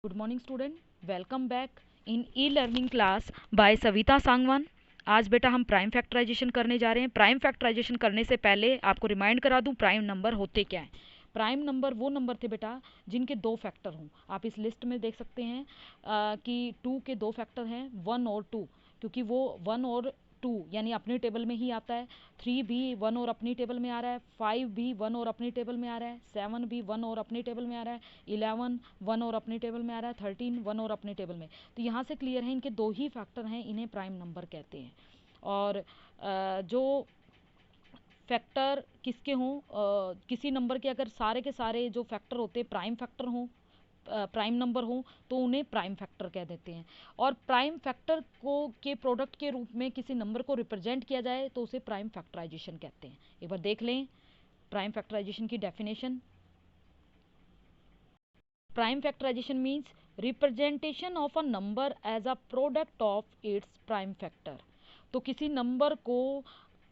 Good morning student, welcome back in e learning class by Savita Sangwan. आज बेटा हम prime factorisation करने जा रहे हैं। प्राइम फैक्टराइजेशन करने से पहले आपको रिमाइंड करा दूं प्राइम नंबर होते क्या हैं। प्राइम नंबर वो नंबर थे बेटा जिनके दो फैक्टर हों। आप इस लिस्ट में देख सकते हैं कि 2 के दो फैक्टर हैं, 1 और 2, क्योंकि वो 1 और 2 यानी अपनी टेबल में ही आता है। 3 भी 1 और अपनी टेबल में आ रहा है, 5 भी 1 और अपनी टेबल में आ रहा है, 7 भी 1 और अपनी टेबल में आ रहा है, 11 1 और अपनी टेबल में आ रहा है, 13 1 और अपनी टेबल में। तो यहाँ से क्लियर है इनके दो ही फैक्टर हैं, इन्हें प्राइम नंबर कहते हैं। और जो फैक्टर किसके हों, किसी नंबर के अगर सारे के सारे जो फैक्टर होते हैं प्राइम फैक्टर हों, प्राइम नंबर हो, तो उन्हें प्राइम फैक्टर कह देते हैं। और प्राइम फैक्टर को के प्रोडक्ट के रूप में किसी नंबर को रिप्रेजेंट किया जाए तो उसे प्राइम फैक्टराइजेशन कहते हैं। एक बार देख लें प्राइम फैक्टराइजेशन की definition. Prime factorisation means representation of a number as a product of its prime factor. तो किसी नंबर को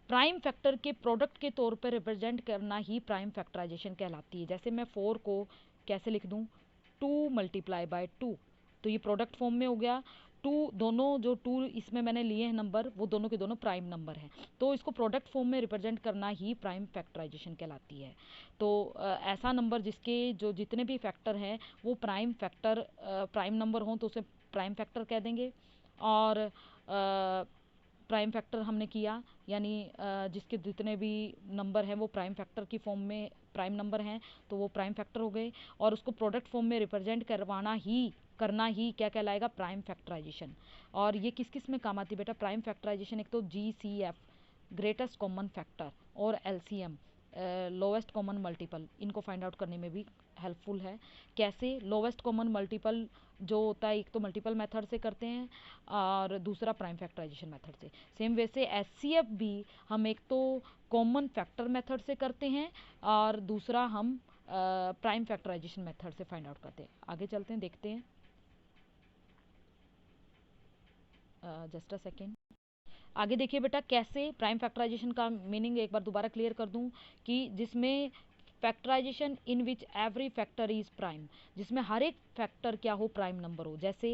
प्राइम फैक्टर के प्रोडक्ट के तौर पर रिप्रेजेंट करना ही प्राइम फैक्टराइजेशन कहलाती है। जैसे मैं 4 को कैसे लिख दूं, 2 मल्टीप्लाई बाय 2, तो ये प्रोडक्ट फॉर्म में हो गया। 2 दोनों जो 2 इसमें मैंने लिए हैं नंबर, वो दोनों के दोनों प्राइम नंबर हैं, तो इसको प्रोडक्ट फॉर्म में रिप्रेजेंट करना ही प्राइम फैक्टराइजेशन कहलाती है। तो ऐसा नंबर जिसके जो जितने भी फैक्टर हैं वो प्राइम फैक्टर प्राइम नंबर हों तो उसे प्राइम फैक्टर कह देंगे। और प्राइम फैक्टर हमने किया यानी जिसके जितने भी नंबर हैं वो प्राइम फैक्टर की फॉर्म में प्राइम नंबर हैं, तो वो प्राइम फैक्टर हो गए। और उसको प्रोडक्ट फॉर्म में रिप्रेजेंट करना ही क्या कहलाएगा, प्राइम फैक्टराइजेशन। और ये किस किस में काम आती है बेटा प्राइम फैक्टराइजेशन, एक तो GCF ग्रेटेस्ट कॉमन फैक्टर और LCM लोवेस्ट कॉमन मल्टीपल, इनको फाइंड आउट करने में भी हेल्पफुल है। कैसे, लोवेस्ट कॉमन मल्टीपल जो होता है एक तो मल्टीपल मेथड से करते हैं और दूसरा प्राइम फैक्टराइजेशन मेथड से। सेम वैसे HCF भी हम एक तो कॉमन फैक्टर मेथड से करते हैं और दूसरा हम प्राइम फैक्टराइजेशन मेथड से फाइंड आउट करते हैं। आगे चलते हैं, देखते हैं। Just a second. आगे देखिए बेटा कैसे प्राइम फैक्टराइजेशन का मीनिंग एक बार दोबारा क्लियर कर दूं कि जिसमें factorisation in which every factor is prime, जिसमें हर एक फैक्टर क्या हो, प्राइम नंबर हो। जैसे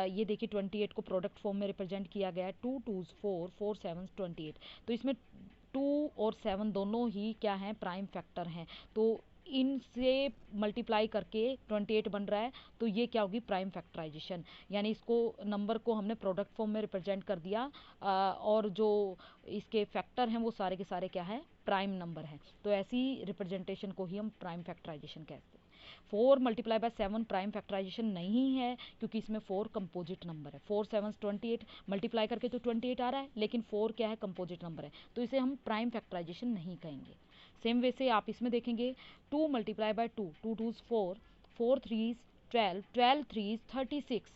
ये देखिए 28 को प्रोडक्ट फॉर्म में रिप्रेजेंट किया गया है, 2 2s 4 4 7 28, तो इसमें 2 और 7 दोनों ही क्या हैं, प्राइम फैक्टर हैं। तो इनसे मल्टीप्लाई करके 28 बन रहा है, तो ये क्या होगी, प्राइम फैक्टराइजेशन। यानी इसको नंबर को हमने प्रोडक्ट फॉर्म में रिप्रेजेंट कर दिया और जो इसके फैक्टर हैं वो सारे के सारे क्या है, प्राइम नंबर हैं। तो ऐसी रिप्रेजेंटेशन को ही हम प्राइम फैक्टराइजेशन कहते हैं। 4 मल्टीप्लाई बाय 7 प्राइम फैक्टराइजेशन नहीं है क्योंकि इसमें 4 कंपोजिट नंबर है। 4 7 28 मल्टीप्लाई करके तो 28 आ रहा है, लेकिन 4 क्या है, कंपोजिट नंबर है, तो इसे हम प्राइम फैक्टराइजेशन नहीं कहेंगे। सेम वे से आप इसमें देखेंगे 2 multiply by 2, 2 2s 4, 4 3s 12, 12 3s 36,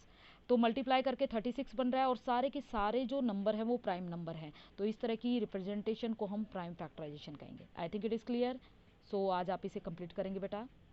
तो मल्टीप्लाई करके 36 बन रहा है और सारे के सारे जो नंबर हैं वो प्राइम नंबर हैं। तो इस तरह की रिप्रेजेंटेशन को हम प्राइम फैक्टराइजेशन कहेंगे। I think it is clear. So आज आप इसे कंप्लीट करेंगे बेटा।